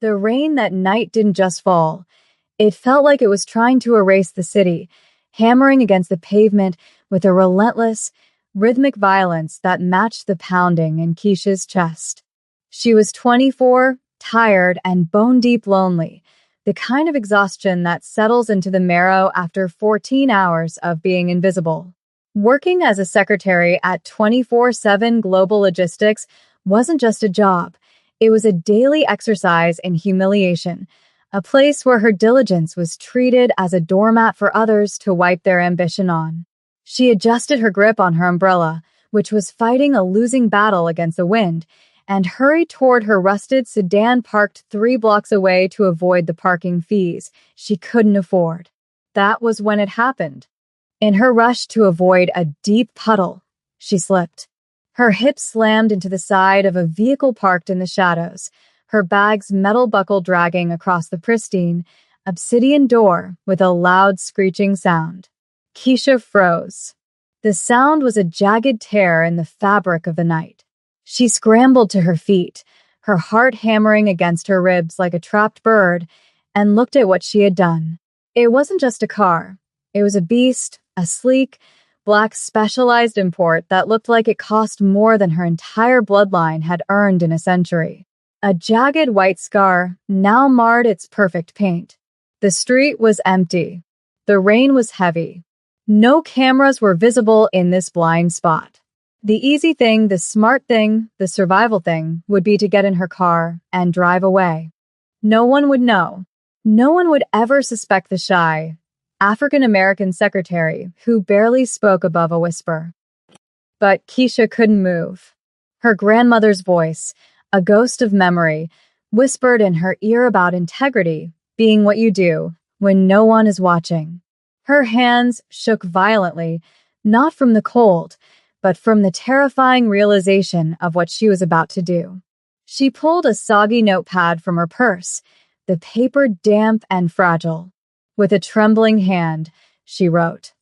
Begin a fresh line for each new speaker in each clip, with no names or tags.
The rain that night didn't just fall. It felt like it was trying to erase the city, hammering against the pavement with a relentless, rhythmic violence that matched the pounding in Keisha's chest. She was 24, tired, and bone-deep lonely, the kind of exhaustion that settles into the marrow after 14 hours of being invisible. Working as a secretary at 24/7 Global Logistics wasn't just a job. It was a daily exercise in humiliation, a place where her diligence was treated as a doormat for others to wipe their ambition on. She adjusted her grip on her umbrella, which was fighting a losing battle against the wind, and hurried toward her rusted sedan parked 3 blocks away to avoid the parking fees she couldn't afford. That was when it happened. In her rush to avoid a deep puddle, she slipped. Her hips slammed into the side of a vehicle parked in the shadows, her bag's metal buckle dragging across the pristine, obsidian door with a loud screeching sound. Keisha froze. The sound was a jagged tear in the fabric of the night. She scrambled to her feet, her heart hammering against her ribs like a trapped bird, and looked at what she had done. It wasn't just a car. It was a beast, a sleek, black specialized import that looked like it cost more than her entire bloodline had earned in a century. A jagged white scar now marred its perfect paint. The street was empty. The rain was heavy. No cameras were visible in this blind spot. The easy thing, the smart thing, the survival thing would be to get in her car and drive away. No one would know. No one would ever suspect the shy, African-American secretary who barely spoke above a whisper. But Keisha couldn't move. Her grandmother's voice, a ghost of memory, whispered in her ear about integrity being what you do when no one is watching. Her hands shook violently, not from the cold, but from the terrifying realization of what she was about to do. She pulled a soggy notepad from her purse, the paper damp and fragile. With a trembling hand, she wrote,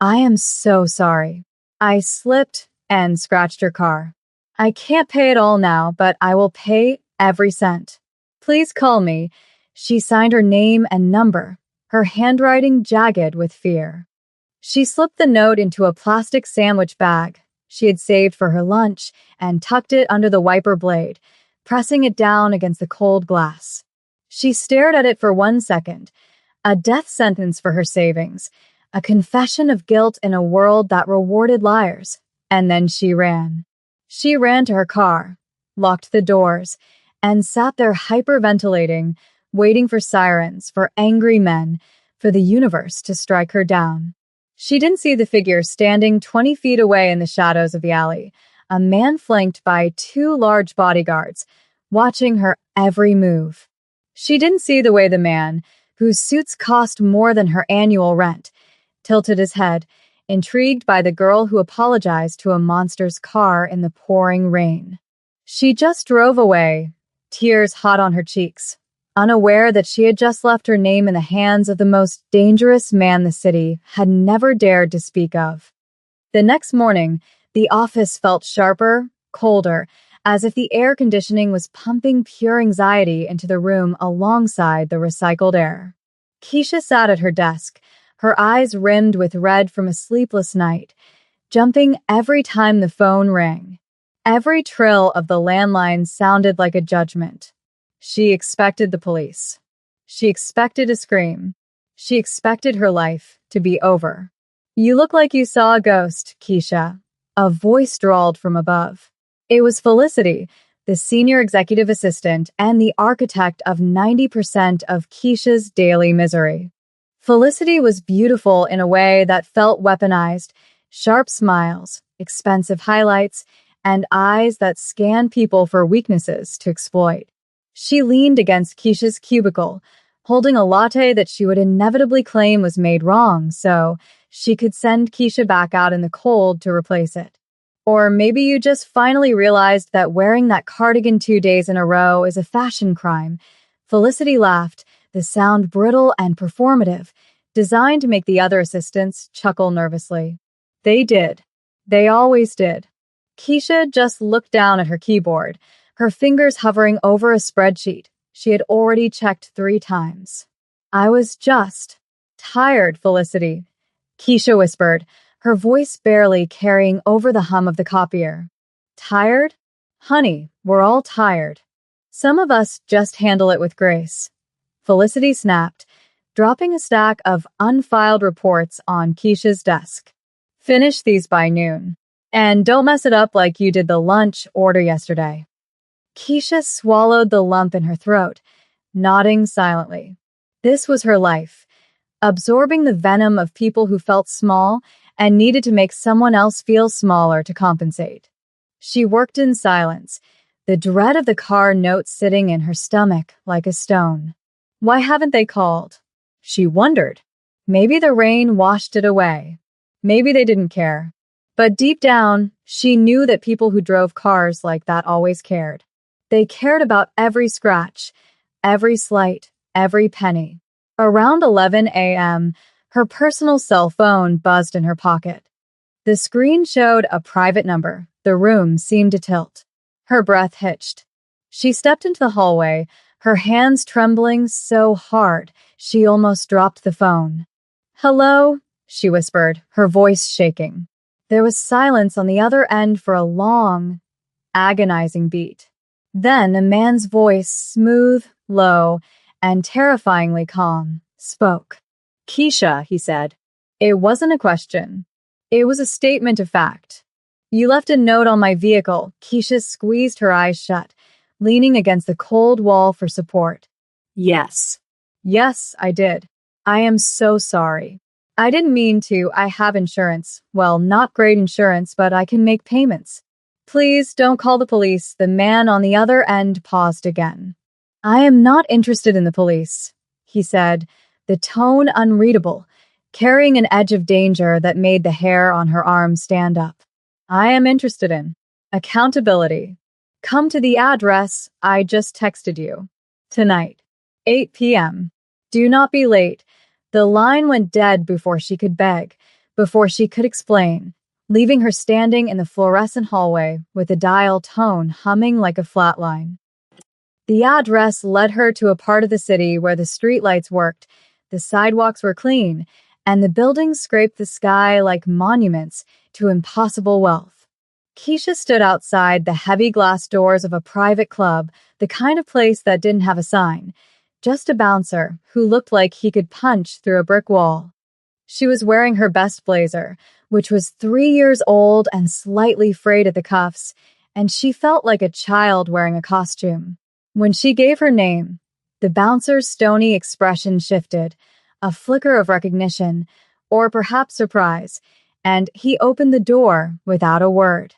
"I am so sorry. I slipped and scratched your car. I can't pay it all now, but I will pay every cent. Please call me." She signed her name and number, her handwriting jagged with fear. She slipped the note into a plastic sandwich bag she had saved for her lunch and tucked it under the wiper blade, pressing it down against the cold glass. She stared at it for 1 second, a death sentence for her savings, a confession of guilt in a world that rewarded liars, and then she ran. She ran to her car, locked the doors, and sat there hyperventilating, waiting for sirens, for angry men, for the universe to strike her down. She didn't see the figure standing 20 feet away in the shadows of the alley, a man flanked by 2 large bodyguards, watching her every move. She didn't see the way the man, whose suits cost more than her annual rent, tilted his head, intrigued by the girl who apologized to a monster's car in the pouring rain. She just drove away, tears hot on her cheeks, unaware that she had just left her name in the hands of the most dangerous man the city had never dared to speak of. The next morning, the office felt sharper, colder, as if the air conditioning was pumping pure anxiety into the room alongside the recycled air. Keisha sat at her desk, her eyes rimmed with red from a sleepless night, jumping every time the phone rang. Every trill of the landline sounded like a judgment. She expected the police. She expected a scream. She expected her life to be over. "You look like you saw a ghost, Keisha," a voice drawled from above. It was Felicity, the senior executive assistant and the architect of 90% of Keisha's daily misery. Felicity was beautiful in a way that felt weaponized, sharp smiles, expensive highlights, and eyes that scanned people for weaknesses to exploit. She leaned against Keisha's cubicle, holding a latte that she would inevitably claim was made wrong so she could send Keisha back out in the cold to replace it. Or maybe you just finally realized that wearing that cardigan 2 days in a row is a fashion crime. Felicity laughed, the sound brittle and performative, designed to make the other assistants chuckle nervously. They did. They always did. Keisha just looked down at her keyboard, her fingers hovering over a spreadsheet, She had already checked 3 times. I was just tired, Felicity, Keisha whispered, her voice barely carrying over the hum of the copier. Tired? Honey, we're all tired. Some of us just handle it with grace. Felicity snapped, dropping a stack of unfiled reports on Keisha's desk. Finish these by noon. And don't mess it up like you did the lunch order yesterday. Keisha swallowed the lump in her throat, nodding silently. This was her life, absorbing the venom of people who felt small and needed to make someone else feel smaller to compensate. She worked in silence, the dread of the car note sitting in her stomach like a stone. Why haven't they called? She wondered. Maybe the rain washed it away. Maybe they didn't care. But deep down, she knew that people who drove cars like that always cared. They cared about every scratch, every slight, every penny. Around 11 a.m., her personal cell phone buzzed in her pocket. The screen showed a private number. The room seemed to tilt. Her breath hitched. She stepped into the hallway, her hands trembling so hard she almost dropped the phone. "Hello?" she whispered, her voice shaking. There was silence on the other end for a long, agonizing beat. Then a man's voice, smooth, low, and terrifyingly calm, spoke. "Keisha," he said. It wasn't a question. It was a statement of fact. "You left a note on my vehicle." Keisha squeezed her eyes shut, leaning against the cold wall for support. "Yes. Yes, I did. I am so sorry. I didn't mean to. I have insurance. Well, not great insurance, but I can make payments. Please don't call the police." The man on the other end paused again. "I am not interested in the police," he said, the tone unreadable, carrying an edge of danger that made the hair on her arm stand up. "I am interested in accountability. Come to the address I just texted you. Tonight, 8 p.m. Do not be late." The line went dead before she could beg, before she could explain, leaving her standing in the fluorescent hallway with the dial tone humming like a flatline. The address led her to a part of the city where the streetlights worked, the sidewalks were clean, and the buildings scraped the sky like monuments to impossible wealth. Keisha stood outside the heavy glass doors of a private club, the kind of place that didn't have a sign, just a bouncer who looked like he could punch through a brick wall. She was wearing her best blazer, which was 3 years old and slightly frayed at the cuffs, and she felt like a child wearing a costume. When she gave her name, the bouncer's stony expression shifted, a flicker of recognition, or perhaps surprise, and he opened the door without a word.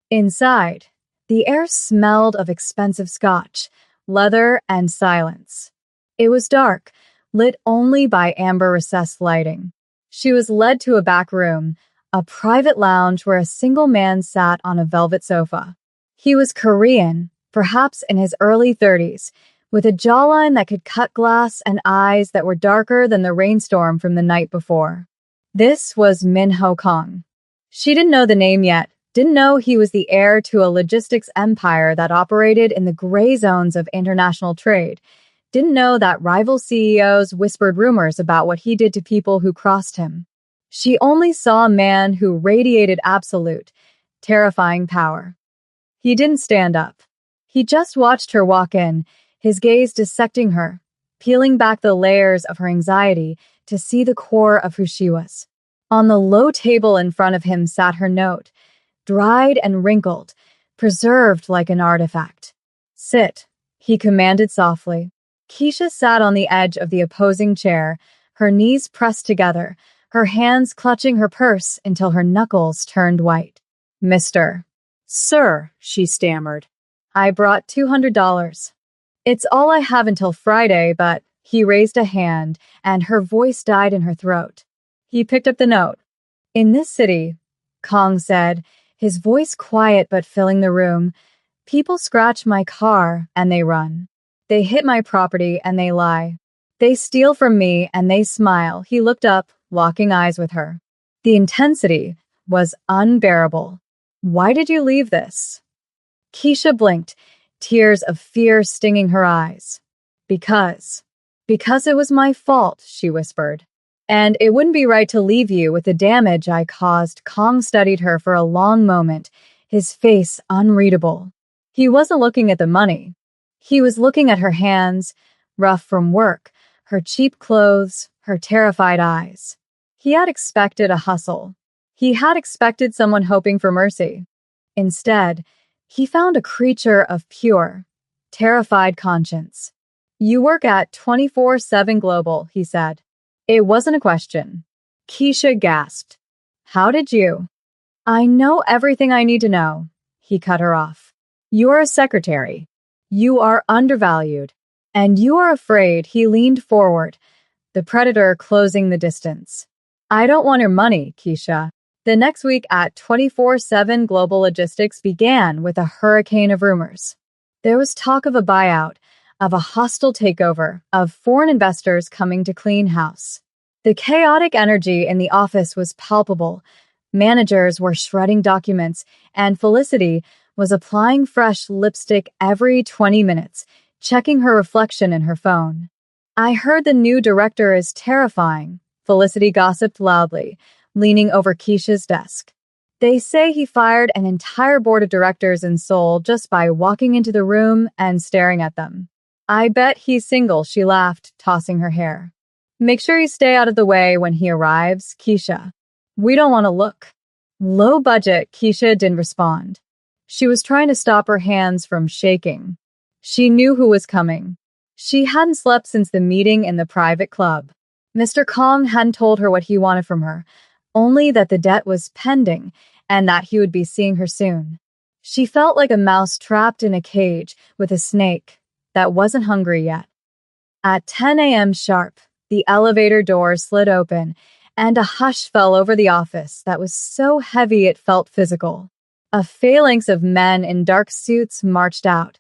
Inside, the air smelled of expensive scotch, leather, and silence. It was dark, lit only by amber recessed lighting. She was led to a back room, a private lounge where a single man sat on a velvet sofa. He was Korean, perhaps in his early 30s, with a jawline that could cut glass and eyes that were darker than the rainstorm from the night before. This was Min Ho Kong. She didn't know the name yet, didn't know he was the heir to a logistics empire that operated in the gray zones of international trade, didn't know that rival CEOs whispered rumors about what he did to people who crossed him. She only saw a man who radiated absolute, terrifying power. He didn't stand up. He just watched her walk in, his gaze dissecting her, peeling back the layers of her anxiety to see the core of who she was. On the low table in front of him sat her note, dried and wrinkled, preserved like an artifact. "Sit," he commanded softly. Keisha sat on the edge of the opposing chair, her knees pressed together, her hands clutching her purse until her knuckles turned white. "Mr. Sir," she stammered. "I brought $200. It's all I have until Friday, but..." He raised a hand, and her voice died in her throat. He picked up the note. "In this city," Kong said, his voice quiet but filling the room, "people scratch my car and they run. They hit my property and they lie. They steal from me and they smile." He looked up, locking eyes with her. The intensity was unbearable. "Why did you leave this?" Keisha blinked, tears of fear stinging her eyes. Because. Because it was my fault, she whispered. And it wouldn't be right to leave you with the damage I caused. Kong studied her for a long moment, his face unreadable. He wasn't looking at the money. He was looking at her hands, rough from work, her cheap clothes, her terrified eyes. He had expected a hustle. He had expected someone hoping for mercy. Instead, he found a creature of pure, terrified conscience. You work at 24/7 Global, he said. It wasn't a question. Keisha gasped. How did you? I know everything I need to know, he cut her off. You are a secretary. You are undervalued. And you are afraid. He leaned forward, the predator closing the distance. I don't want your money, Keisha. The next week at 24/7 Global Logistics began with a hurricane of rumors. There was talk of a buyout, of a hostile takeover, of foreign investors coming to clean house. The chaotic energy in the office was palpable. Managers were shredding documents, and Felicity was applying fresh lipstick every 20 minutes, checking her reflection in her phone. I heard the new director is terrifying, Felicity gossiped loudly, leaning over Keisha's desk. They say he fired an entire board of directors in Seoul just by walking into the room and staring at them. I bet he's single, she laughed, tossing her hair. Make sure you stay out of the way when he arrives, Keisha. We don't want to look. Low budget, Keisha didn't respond. She was trying to stop her hands from shaking. She knew who was coming. She hadn't slept since the meeting in the private club. Mr. Kong hadn't told her what he wanted from her, only that the debt was pending and that he would be seeing her soon. She felt like a mouse trapped in a cage with a snake that wasn't hungry yet. At 10 a.m. sharp, the elevator door slid open, and a hush fell over the office that was so heavy it felt physical. A phalanx of men in dark suits marched out,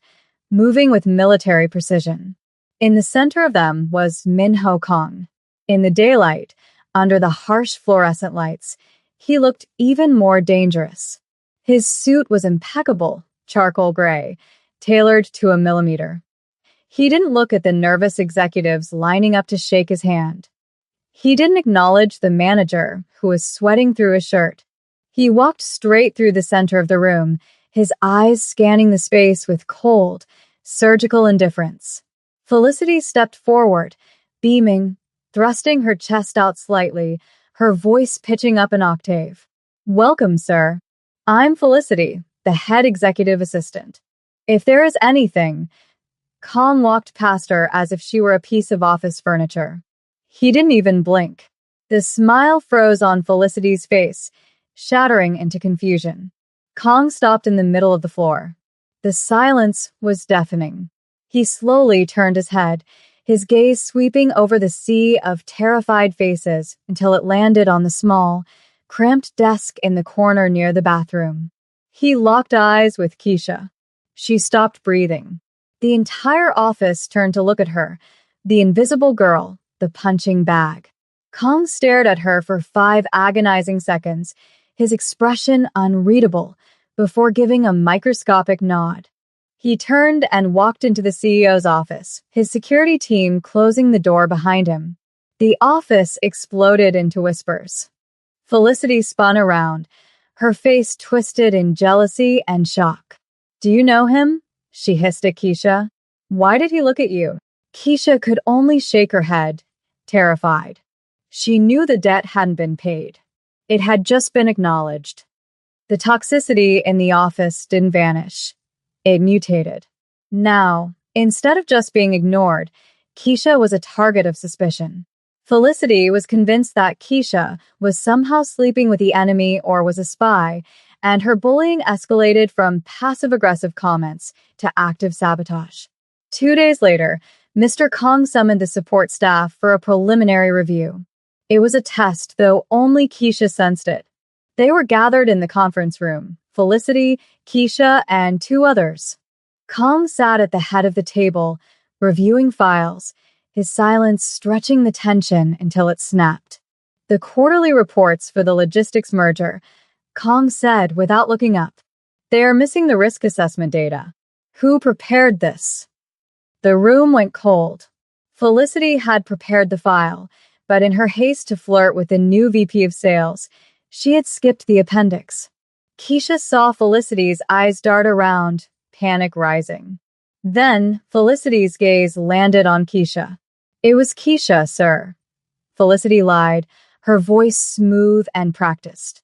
moving with military precision. In the center of them was Min-ho Kong. In the daylight, under the harsh fluorescent lights, he looked even more dangerous. His suit was impeccable, charcoal gray, tailored to a millimeter. He didn't look at the nervous executives lining up to shake his hand. He didn't acknowledge the manager, who was sweating through his shirt. He walked straight through the center of the room, his eyes scanning the space with cold, surgical indifference. Felicity stepped forward, beaming, thrusting her chest out slightly, her voice pitching up an octave. Welcome, sir. I'm Felicity, the head executive assistant. If there is anything... Kong walked past her as if she were a piece of office furniture. He didn't even blink. The smile froze on Felicity's face, shattering into confusion. Kong stopped in the middle of the floor. The silence was deafening. He slowly turned his head, his gaze sweeping over the sea of terrified faces until it landed on the small, cramped desk in the corner near the bathroom. He locked eyes with Keisha. She stopped breathing. The entire office turned to look at her, the invisible girl, the punching bag. Kong stared at her for 5 agonizing seconds, his expression unreadable, before giving a microscopic nod. He turned and walked into the CEO's office, his security team closing the door behind him. The office exploded into whispers. Felicity spun around, her face twisted in jealousy and shock. Do you know him? She hissed at Keisha. Why did he look at you? Keisha could only shake her head, terrified. She knew the debt hadn't been paid. It had just been acknowledged. The toxicity in the office didn't vanish. It mutated. Now, instead of just being ignored, Keisha was a target of suspicion. Felicity was convinced that Keisha was somehow sleeping with the enemy or was a spy, and her bullying escalated from passive-aggressive comments to active sabotage. 2 days later, Mr. Kong summoned the support staff for a preliminary review. It was a test, though only Keisha sensed it. They were gathered in the conference room, Felicity, Keisha, and 2 others. Kong sat at the head of the table, reviewing files, his silence stretching the tension until it snapped. The quarterly reports for the logistics merger, Kong said without looking up. They are missing the risk assessment data. Who prepared this? The room went cold. Felicity had prepared the file, but in her haste to flirt with the new VP of sales, she had skipped the appendix. Keisha saw Felicity's eyes dart around, panic rising. Then, Felicity's gaze landed on Keisha. "It was Keisha, sir." Felicity lied, her voice smooth and practiced.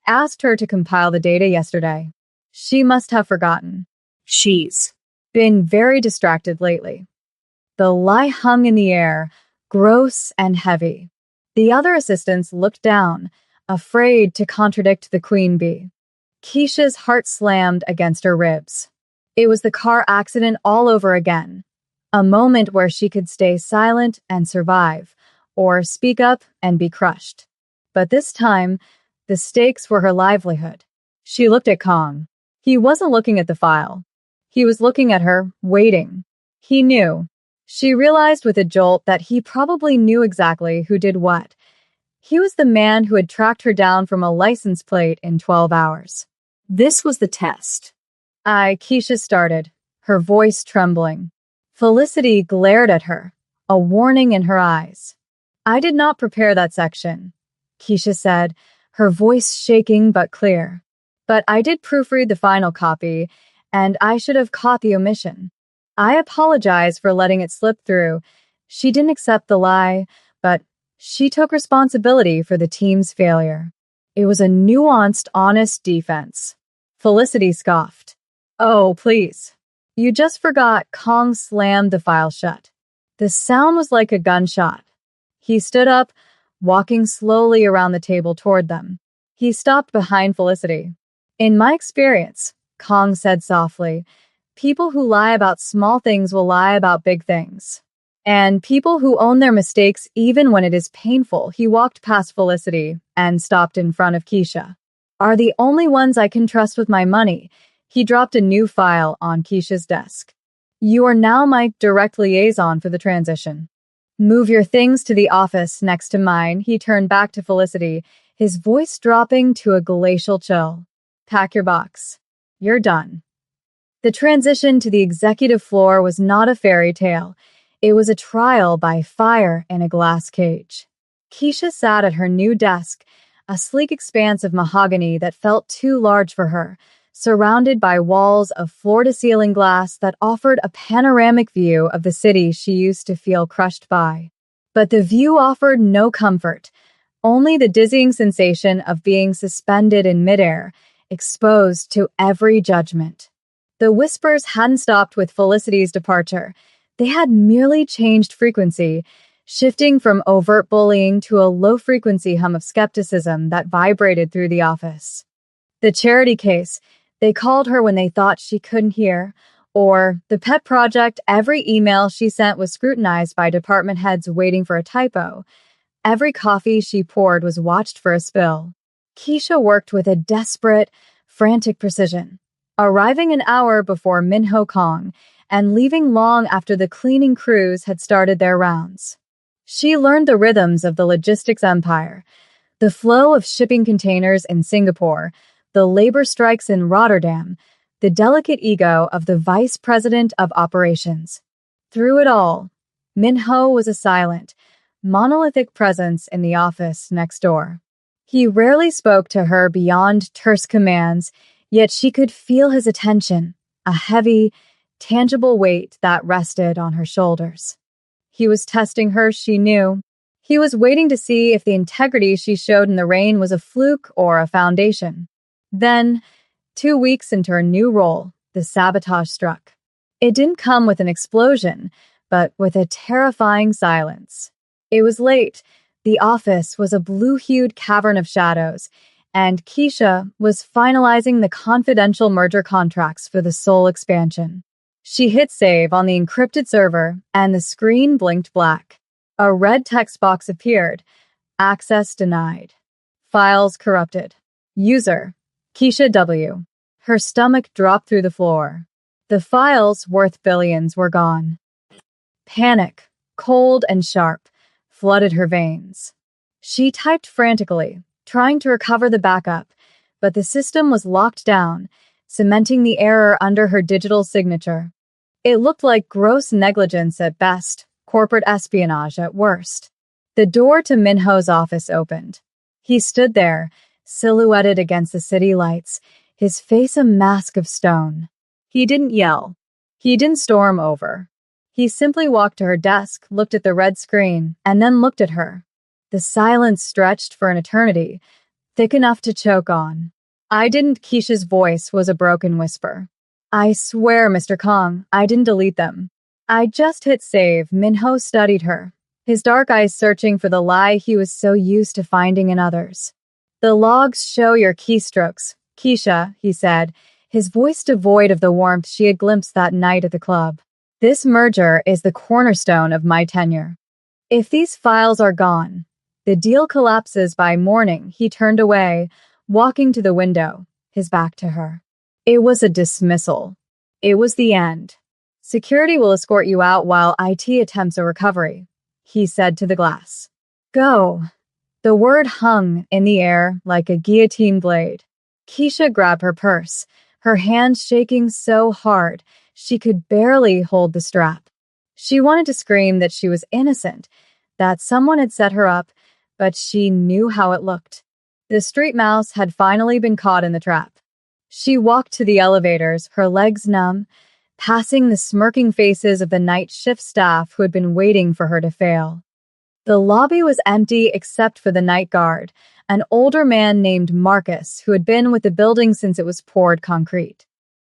"Asked her to compile the data yesterday. She must have forgotten. She's been very distracted lately." The lie hung in the air, gross and heavy. The other assistants looked down, afraid to contradict the queen bee. Keisha's heart slammed against her ribs. It was the car accident all over again. A moment where she could stay silent and survive, or speak up and be crushed. But this time, the stakes were her livelihood. She looked at Kong. He wasn't looking at the file. He was looking at her, waiting. He knew. She realized with a jolt that he probably knew exactly who did what. He was the man who had tracked her down from a license plate in 12 hours. This was the test. Keisha started, her voice trembling. Felicity glared at her, a warning in her eyes. "I did not prepare that section," Keisha said, her voice shaking but clear. "But I did proofread the final copy, and I should have caught the omission. I apologize for letting it slip through." She didn't accept the lie, but she took responsibility for the team's failure. It was a nuanced, honest defense. Felicity scoffed. "Oh, please. You just forgot." Kong slammed the file shut. The sound was like a gunshot. He stood up, walking slowly around the table toward them. He stopped behind Felicity. "In my experience," Kong said softly, "people who lie about small things will lie about big things. And people who own their mistakes even when it is painful," he walked past Felicity and stopped in front of Keisha, "are the only ones I can trust with my money." He dropped a new file on Keisha's desk. "You are now my direct liaison for the transition. Move your things to the office next to mine." He turned back to Felicity, his voice dropping to a glacial chill. "Pack your box. You're done." The transition to the executive floor was not a fairy tale. It was a trial by fire in a glass cage. Keisha sat at her new desk, a sleek expanse of mahogany that felt too large for her, surrounded by walls of floor-to-ceiling glass that offered a panoramic view of the city she used to feel crushed by. But the view offered no comfort, only the dizzying sensation of being suspended in midair, exposed to every judgment. The whispers hadn't stopped with Felicity's departure. They had merely changed frequency, shifting from overt bullying to a low-frequency hum of skepticism that vibrated through the office. The charity case, they called her when they thought she couldn't hear, or the pet project, every email she sent was scrutinized by department heads waiting for a typo. Every coffee she poured was watched for a spill. Keisha worked with a desperate, frantic precision, arriving an hour before Minho Kong and leaving long after the cleaning crews had started their rounds. She learned the rhythms of the logistics empire, the flow of shipping containers in Singapore, the labor strikes in Rotterdam, the delicate ego of the vice president of operations. Through it all, Minho was a silent, monolithic presence in the office next door. He rarely spoke to her beyond terse commands, yet she could feel his attention, a heavy, tangible weight that rested on her shoulders. He was testing her, she knew. He was waiting to see if the integrity she showed in the rain was a fluke or a foundation. Then, 2 weeks into her new role, the sabotage struck. It didn't come with an explosion, but with a terrifying silence. It was late. The office was a blue-hued cavern of shadows, and Keisha was finalizing the confidential merger contracts for the Seoul expansion. She hit save on the encrypted server, and the screen blinked black. A red text box appeared. Access denied. Files corrupted. User Keisha W. Her stomach dropped through the floor. The files, worth billions, were gone. Panic, cold and sharp, flooded her veins. She typed frantically, trying to recover the backup, but the system was locked down, cementing the error under her digital signature. It looked like gross negligence at best, corporate espionage at worst. The door to Minho's office opened. He stood there, silhouetted against the city lights, his face a mask of stone. He didn't yell. He didn't storm over. He simply walked to her desk, looked at the red screen, and then looked at her. The silence stretched for an eternity, thick enough to choke on. I didn't. Keisha's voice was a broken whisper. I swear, Mr. Kong, I didn't delete them. I just hit save. Minho studied her, his dark eyes searching for the lie he was so used to finding in others. The logs show your keystrokes, Keisha, he said, his voice devoid of the warmth she had glimpsed that night at the club. This merger is the cornerstone of my tenure. If these files are gone, the deal collapses by morning. He turned away, walking to the window, his back to her. It was a dismissal. It was the end. Security will escort you out while IT attempts a recovery, he said to the glass. Go. The word hung in the air like a guillotine blade. Keisha grabbed her purse, her hand shaking so hard she could barely hold the strap. She wanted to scream that she was innocent, that someone had set her up, but she knew how it looked. The street mouse had finally been caught in the trap. She walked to the elevators, her legs numb, passing the smirking faces of the night shift staff who had been waiting for her to fail. The lobby was empty except for the night guard, an older man named Marcus who had been with the building since it was poured concrete.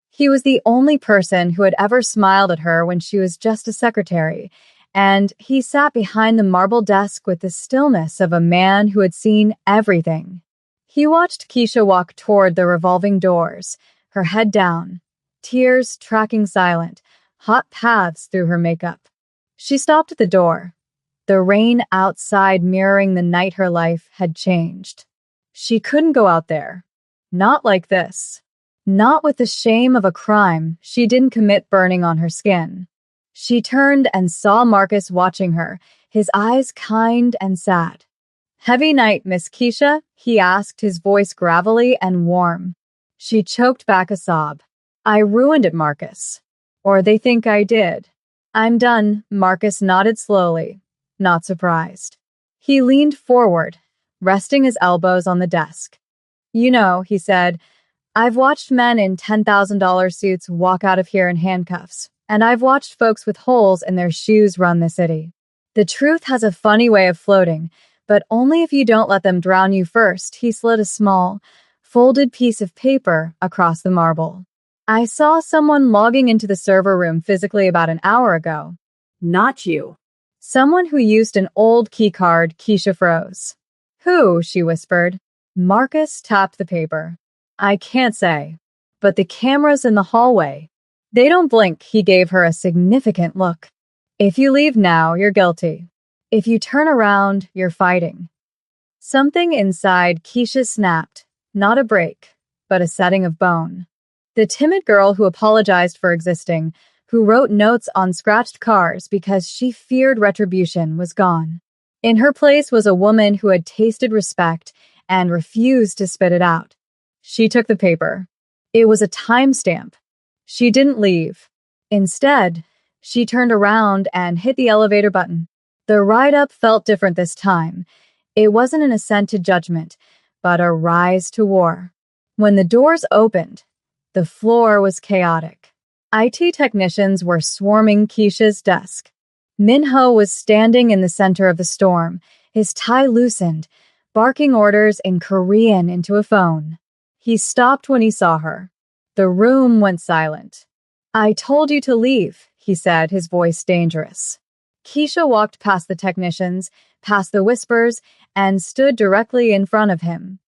He was the only person who had ever smiled at her when she was just a secretary, and he sat behind the marble desk with the stillness of a man who had seen everything. He watched Keisha walk toward the revolving doors, her head down, tears tracking silent, hot paths through her makeup. She stopped at the door, the rain outside mirroring the night her life had changed. She couldn't go out there. Not like this. Not with the shame of a crime she didn't commit burning on her skin. She turned and saw Marcus watching her, his eyes kind and sad. Heavy night, Miss Keisha? He asked, his voice gravelly and warm. She choked back a sob. I ruined it, Marcus. Or they think I did. I'm done, Marcus nodded slowly, not surprised. He leaned forward, resting his elbows on the desk. You know, he said, I've watched men in $10,000 suits walk out of here in handcuffs, and I've watched folks with holes in their shoes run the city. The truth has a funny way of floating, but only if you don't let them drown you first. He slid a small, folded piece of paper across the marble. I saw someone logging into the server room physically about an hour ago. Not you. Someone who used an old keycard. Keisha froze. Who? She whispered. Marcus tapped the paper. I can't say. But the cameras in the hallway. They don't blink. He gave her a significant look. If you leave now, you're guilty. If you turn around, you're fighting. Something inside Keisha snapped. Not a break, but a setting of bone. The timid girl who apologized for existing, who wrote notes on scratched cars because she feared retribution, was gone. In her place was a woman who had tasted respect and refused to spit it out. She took the paper. It was a timestamp. She didn't leave. Instead, she turned around and hit the elevator button. The ride up felt different this time. It wasn't an ascent to judgment, but a rise to war. When the doors opened, the floor was chaotic. IT technicians were swarming Keisha's desk. Minho was standing in the center of the storm, his tie loosened, barking orders in Korean into a phone. He stopped when he saw her. The room went silent. I told you to leave, he said, his voice dangerous. Keisha walked past the technicians, past the whispers, and stood directly in front of him.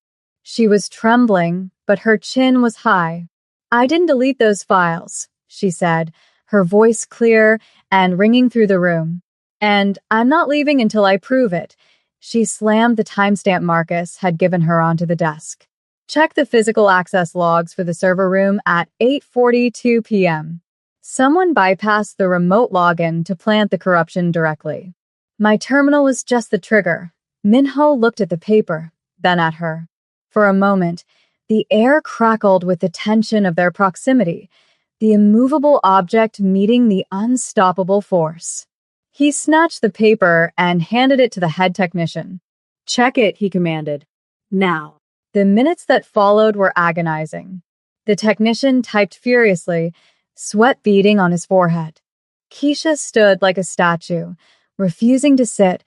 She was trembling, but her chin was high. I didn't delete those files, she said, her voice clear and ringing through the room. And I'm not leaving until I prove it. She slammed the timestamp Marcus had given her onto the desk. Check the physical access logs for the server room at 8:42 p.m. Someone bypassed the remote login to plant the corruption directly. My terminal was just the trigger. Minho looked at the paper, then at her. For a moment, the air crackled with the tension of their proximity, the immovable object meeting the unstoppable force. He snatched the paper and handed it to the head technician. "Check it," he commanded. "Now." The minutes that followed were agonizing. The technician typed furiously, sweat beading on his forehead. Keisha stood like a statue, refusing to sit,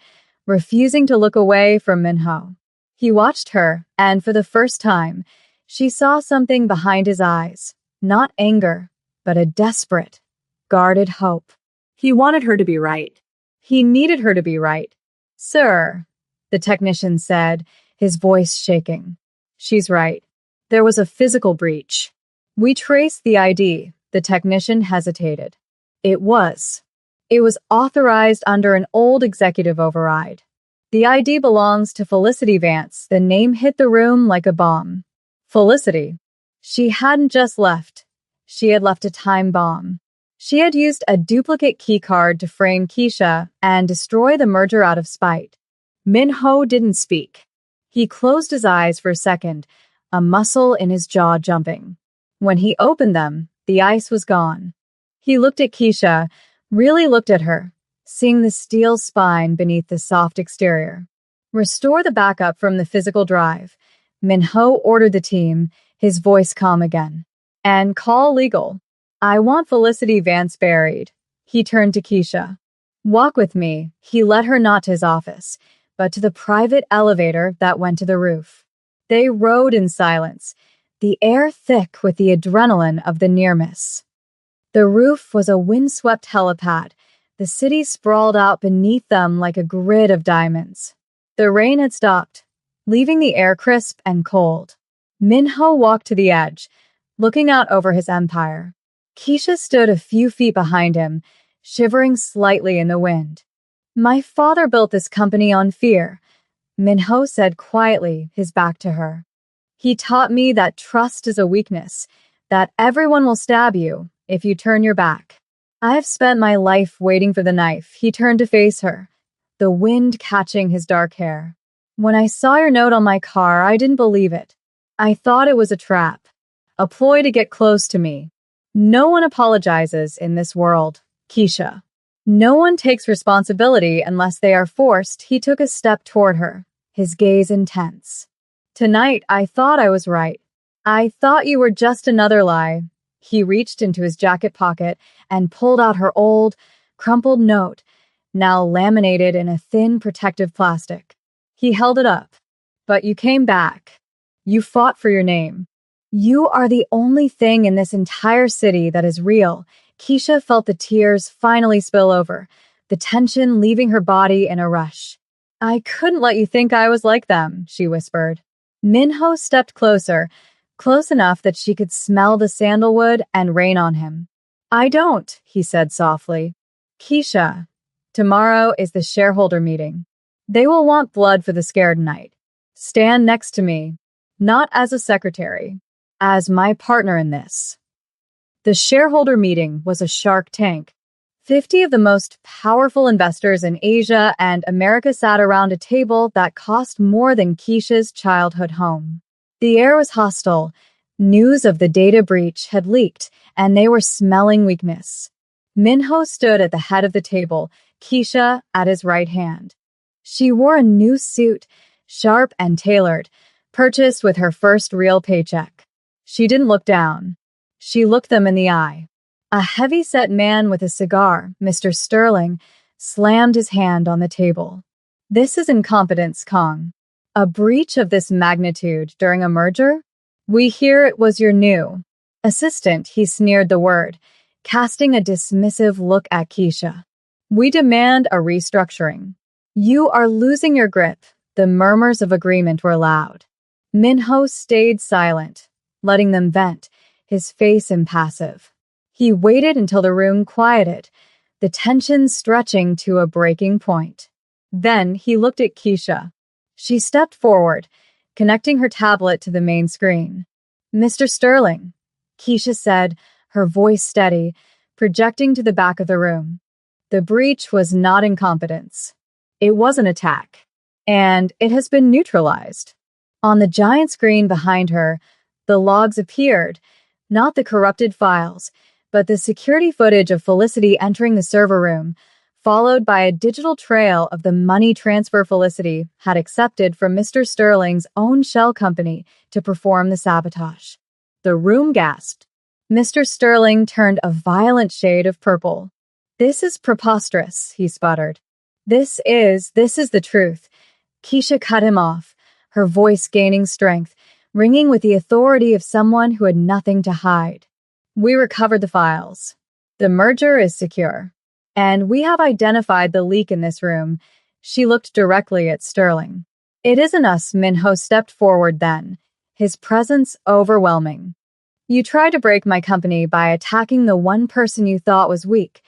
refusing to look away from Minho. He watched her, and for the first time, she saw something behind his eyes. Not anger, but a desperate, guarded hope. He wanted her to be right. He needed her to be right. "Sir," the technician said, his voice shaking. "She's right. There was a physical breach. We traced the ID." The technician hesitated. It was authorized under an old executive override. "The ID belongs to Felicity Vance." The name hit the room like a bomb. Felicity. She hadn't just left. She had left a time bomb. She had used a duplicate keycard to frame Keisha and destroy the merger out of spite. Minho didn't speak. He closed his eyes for a second, a muscle in his jaw jumping. When he opened them, the ice was gone. He looked at Keisha, really looked at her, seeing the steel spine beneath the soft exterior. "Restore the backup from the physical drive," Minho ordered the team, his voice calm again. "And call legal. I want Felicity Vance buried." He turned to Keisha. "Walk with me." He led her not to his office, but to the private elevator that went to the roof. They rode in silence, the air thick with the adrenaline of the near miss. The roof was a windswept helipad. The city sprawled out beneath them like a grid of diamonds. The rain had stopped, leaving the air crisp and cold. Minho walked to the edge, looking out over his empire. Keisha stood a few feet behind him, shivering slightly in the wind. "My father built this company on fear," Minho said quietly, his back to her. "He taught me that trust is a weakness, that everyone will stab you if you turn your back. I've spent my life waiting for the knife." He turned to face her, the wind catching his dark hair. "When I saw your note on my car, I didn't believe it. I thought it was a trap, a ploy to get close to me. No one apologizes in this world, Keisha. No one takes responsibility unless they are forced." He took a step toward her, his gaze intense. "Tonight, I thought I was right. I thought you were just another lie." He reached into his jacket pocket and pulled out her old, crumpled note, now laminated in a thin protective plastic. He held it up. "But you came back. You fought for your name. You are the only thing in this entire city that is real." Keisha felt the tears finally spill over, the tension leaving her body in a rush. "I couldn't let you think I was like them," she whispered. Minho stepped closer, close enough that she could smell the sandalwood and rain on him. "I don't," he said softly. "Keisha, tomorrow is the shareholder meeting. They will want blood for the scared knight. Stand next to me, not as a secretary, as my partner in this." The shareholder meeting was a Shark Tank. 50 of the most powerful investors in Asia and America sat around a table that cost more than Keisha's childhood home. The air was hostile. News of the data breach had leaked, and they were smelling weakness. Minho stood at the head of the table, Keisha at his right hand. She wore a new suit, sharp and tailored, purchased with her first real paycheck. She didn't look down. She looked them in the eye. A heavy-set man with a cigar, Mr. Sterling, slammed his hand on the table. "This is incompetence, Kong. A breach of this magnitude during a merger? We hear it was your new assistant." He sneered the word, casting a dismissive look at Keisha. "We demand a restructuring. You are losing your grip." The murmurs of agreement were loud. Minho stayed silent, letting them vent, his face impassive. He waited until the room quieted, the tension stretching to a breaking point. Then he looked at Keisha. She stepped forward, connecting her tablet to the main screen. "Mr. Sterling," Keisha said, her voice steady, projecting to the back of the room. "The breach was not incompetence. It was an attack, and it has been neutralized." On the giant screen behind her, the logs appeared, not the corrupted files, but the security footage of Felicity entering the server room, followed by a digital trail of the money transfer Felicity had accepted from Mr. Sterling's own shell company to perform the sabotage. The room gasped. Mr. Sterling turned a violent shade of purple. "This is preposterous," he sputtered. This is the truth." Keisha cut him off, her voice gaining strength, ringing with the authority of someone who had nothing to hide. "We recovered the files. The merger is secure. And we have identified the leak in this room." She looked directly at Sterling. "It isn't us," Minho stepped forward then, his presence overwhelming. "You tried to break my company by attacking the one person you thought was weak,"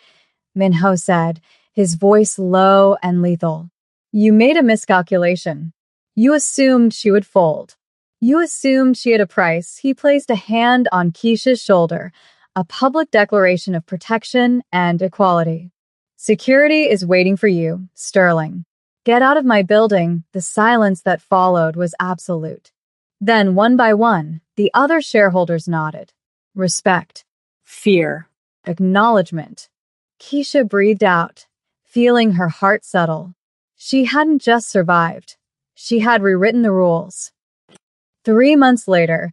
Minho said, his voice low and lethal. "You made a miscalculation. You assumed she would fold. You assumed she had a price." He placed a hand on Keisha's shoulder, a public declaration of protection and equality. "Security is waiting for you, Sterling. Get out of my building." The silence that followed was absolute. Then, one by one, the other shareholders nodded. Respect. Fear. Acknowledgement. Keisha breathed out, feeling her heart settle. She hadn't just survived. She had rewritten the rules. 3 months later,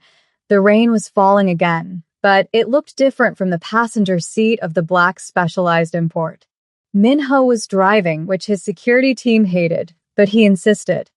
the rain was falling again, but it looked different from the passenger seat of the black specialized import. Minho was driving, which his security team hated, but he insisted.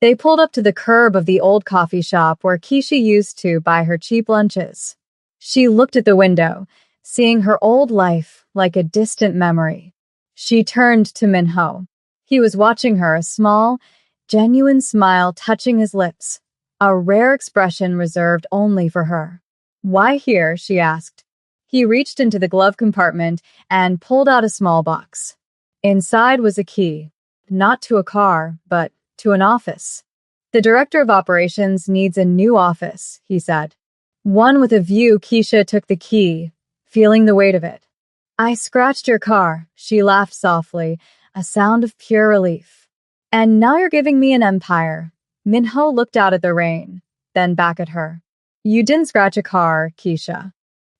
They pulled up to the curb of the old coffee shop where Keisha used to buy her cheap lunches. She looked at the window, seeing her old life like a distant memory. She turned to Minho. He was watching her, a small, genuine smile touching his lips, a rare expression reserved only for her. "Why here?" she asked. He reached into the glove compartment and pulled out a small box. Inside was a key, not to a car, but to an office. "The director of operations needs a new office," he said. "One with a view." Keisha took the key, feeling the weight of it. "I scratched your car," she laughed softly, a sound of pure relief. "And now you're giving me an empire." Minho looked out at the rain, then back at her. "You didn't scratch a car, Keisha.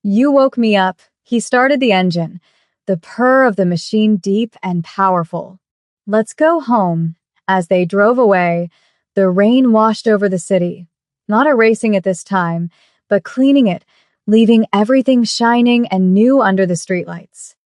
You woke me up." He started the engine, the purr of the machine deep and powerful. "Let's go home." As they drove away, the rain washed over the city, not erasing it this time, but cleaning it, leaving everything shining and new under the streetlights.